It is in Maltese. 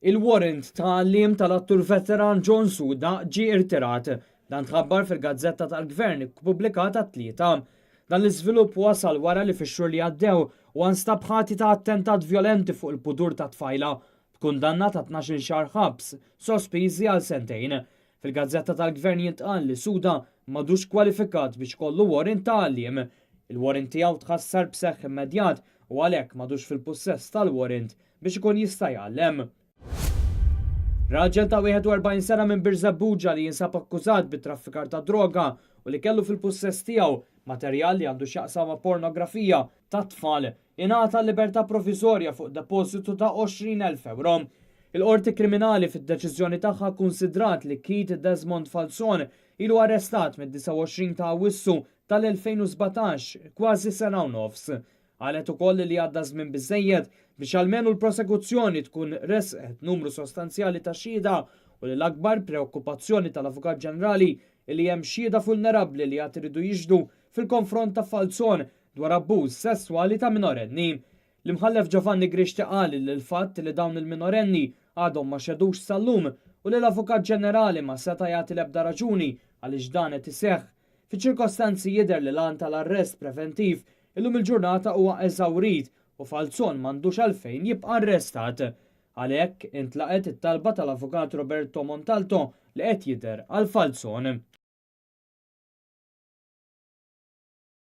Il-warrant tal-lim tal-attur veteran John Suda ġie irtirat. Dan tħabbar fil-Gazzetta tal-Gvern pubblikata t-tlieta. Dan l-iżvilupp wasal wara li fix-xhur li għaddew u nstab ħati ta' attentat violenti fuq il-pudur ta' tfajla b'kundanna ta' 12 xahar ħabs sospiżi għal sentejn. Fil-Gazzetta tal-Gvern jintqal li Suda m'għadux kwalifikat biex kollu warrant tal-lim. Il-warrant tiegħu tħassar b'seħħ immedjat u għalhekk m'għadux fil-possess tal-warrant biex ikun jista' jgħallem. Raġel ta' 41 sena minn Birzebbuġa li jinsab akkużat bit-traffikar ta' droga u li kellu fil-possess tiegħu materjal li għandu x'jaqsam ma' pornografija ta' tfal ingħata libertà provviżorja fuq depositu ta' 20,000 euro. Il-qorti kriminali fid-deċiżjoni tagħha kunsidrat li Keith Desmond Falzon ilu arrestat mid-29 ta' Awwissu tal-2017 kważi sena u nofs. Għalet ukoll li għadda żmien biżżejjed biex almenu l-prosekuzzjoni tkun resqet numru sostanzjali ta' xhieda u li l-akbar preokkupazzjoni tal-Avukat Ġenerali li hemm xhieda vulnerabbli li għad iridu jiġdu fil-konfront ta' Falzon dwar abbuż sesswali ta' minorenni. L-imħallef Giovanni Grixti qal li l-fatt li dawn il-minorenni għadhom ma xedux sal-lum u li l-Avukat Ġenerali ma seta' jagħti l-ebda raġuni għaliex dan qed iseħħ. Fiċ-ċirkostanzi jidher li lan tal-arrest preventiv illum il-ġurnata huwa eżawrit u Falzon m'għandux għalfejn jibqa' arrestat. Għalhekk intlaqet it-talba tal-Avukat Roberto Montalto li qed jidher għal Falzon.